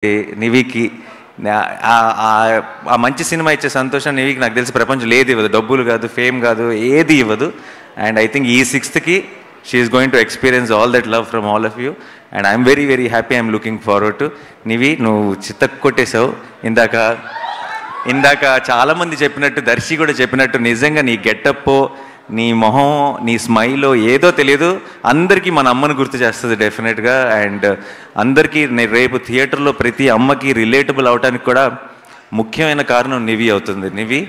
నివికి ఆ మంచి సినిమా ఇచ్చే సంతోషం నివికి నాకు తెలిసి ప్రపంచంలో ఏది ఇవ్వదు, డబ్బులు కాదు, ఫేమ్ కాదు, ఏది ఇవ్వదు. అండ్ ఐ థింక్ ఈ 6th she is going to experience all that love from all of you. And I'm very very happy, I'm looking forward to. Nivi, నువ్వు చిత్తకు కొట్టేశావు. ఇందాక చాలామంది చెప్పినట్టు, దర్శి కూడా చెప్పినట్టు, నిజంగా నీ గెటప్, నీ మొహం, నీ స్మైల్ ఏదో తెలియదు, అందరికీ మన అమ్మను గుర్తు చేస్తుంది డెఫినెట్గా. అండ్ అందరికీ రేపు థియేటర్లో ప్రతి అమ్మకి రిలేటబుల్ అవడానికి కూడా ముఖ్యమైన కారణం నివి అవుతుంది. Nivi,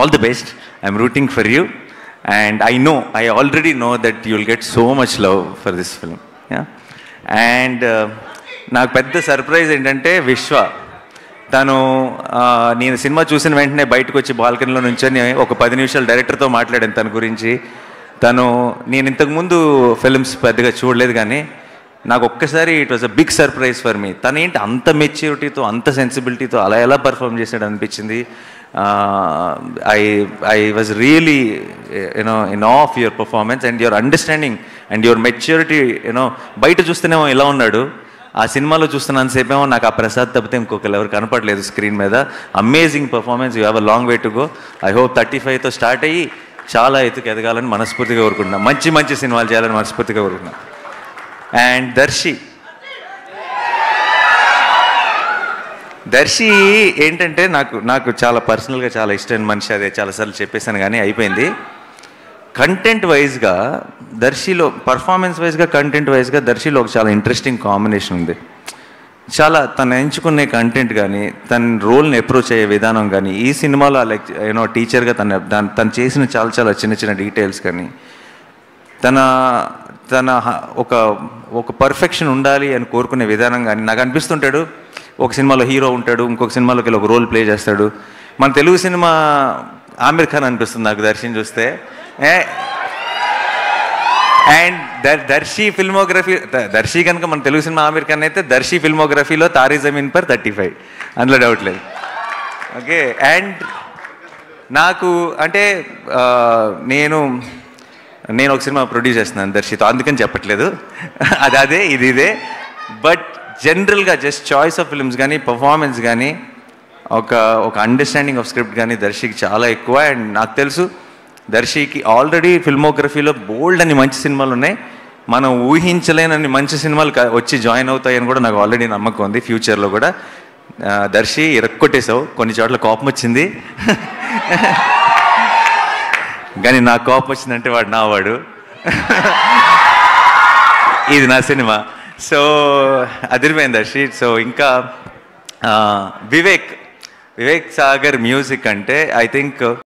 all the best. I'm rooting for you. And I already know that you will get so much love for this film. And నాకు పెద్ద సర్ప్రైజ్ ఏంటంటే విశ్వ, తను నేను సినిమా చూసిన వెంటనే బయటకు వచ్చి బాల్కనీలో నుంచొని ఒక 10 నిమిషాలు డైరెక్టర్తో మాట్లాడాను తన గురించి. నేను ఇంతకుముందు ఫిల్మ్స్ పెద్దగా చూడలేదు, కానీ నాకు ఒక్కసారి it was a big surprise for me. తను ఏంటి అంత మెచ్యూరిటీతో, అంత సెన్సిబిలిటీతో అలా ఎలా పర్ఫామ్ చేశాడు అనిపించింది. I was really in awe of your performance and your understanding and your maturity. బయట చూస్తేనేమో ఇలా ఉన్నాడు, ఆ సినిమాలో చూస్తున్నంతసేపేమో నాకు ఆ ప్రసాద్ తప్పితే ఇంకొకరు ఎవరు కనపడలేదు స్క్రీన్ మీద. Amazing performance. You have a long way to go. I hope 35తో స్టార్ట్ అయ్యి చాలా ఎత్తుకు ఎదగాలని మనస్ఫూర్తిగా కోరుకుంటున్నాను. మంచి మంచి సినిమాలు చేయాలని మనస్ఫూర్తిగా కోరుకుంటున్నాను. అండ్ దర్శి ఏంటంటే నాకు చాలా పర్సనల్గా చాలా ఇష్టమైన మనిషి. అదే చాలాసార్లు చెప్పేశాను, కానీ అయిపోయింది. కంటెంట్ వైజ్గా దర్శిలో, పర్ఫార్మెన్స్ వైజ్గా, కంటెంట్ వైజ్గా దర్శిలో ఒక చాలా ఇంట్రెస్టింగ్ కాంబినేషన్ ఉంది. చాలా తను ఎంచుకునే కంటెంట్ కానీ, తన రోల్ని అప్రోచ్ అయ్యే విధానం కానీ, ఈ సినిమాలో టీచర్గా తను చేసిన చాలా చాలా చిన్న చిన్న డీటెయిల్స్ కానీ, తన ఒక పర్ఫెక్షన్ ఉండాలి అని కోరుకునే విధానం కానీ, నాకు అనిపిస్తుంటాడు ఒక సినిమాలో హీరో ఉంటాడు, ఇంకొక సినిమాలోకి ఒక రోల్ ప్లే చేస్తాడు. మన తెలుగు సినిమా ఆమిర్ ఖాన్ అనిపిస్తుంది నాకు దర్శిని చూస్తే. అండ్ దర్శి కనుక మన తెలుగు సినిమా ఆమిర్ ఖాన్ అయితే, దర్శి ఫిల్మోగ్రఫీలో తారీ జమీన్ పర్ 35, అందులో డౌట్ లేదు. ఓకే. అండ్ నాకు అంటే నేను ఒక సినిమా ప్రొడ్యూస్ చేస్తున్నాను దర్శితో, అందుకని చెప్పట్లేదు. అదే ఇదే. బట్ జనరల్గా జస్ట్ చాయిస్ ఆఫ్ ఫిల్మ్స్ కానీ, పర్ఫార్మెన్స్ కానీ, ఒక అండర్స్టాండింగ్ ఆఫ్ స్క్రిప్ట్ కానీ దర్శికి చాలా ఎక్కువ. అండ్ నాకు తెలుసు దర్శికి ఆల్రెడీ ఫిల్మోగ్రఫీలో బోల్డ్ అని మంచి సినిమాలు ఉన్నాయి. మనం ఊహించలేనన్ని మంచి సినిమాలు వచ్చి జాయిన్ అవుతాయని కూడా నాకు ఆల్రెడీ నమ్మకం ఉంది. ఫ్యూచర్లో కూడా దర్శి ఇరక్కొట్టేశావు, కొన్ని చోట్ల కోపం వచ్చింది, కానీ నాకు కోపం వచ్చిందంటే వాడు నా వాడు, ఇది నా సినిమా. సో అదిరిపోయింది దర్శి. సో ఇంకా వివేక్ సాగర్ మ్యూజిక్ అంటే ఐ థింక్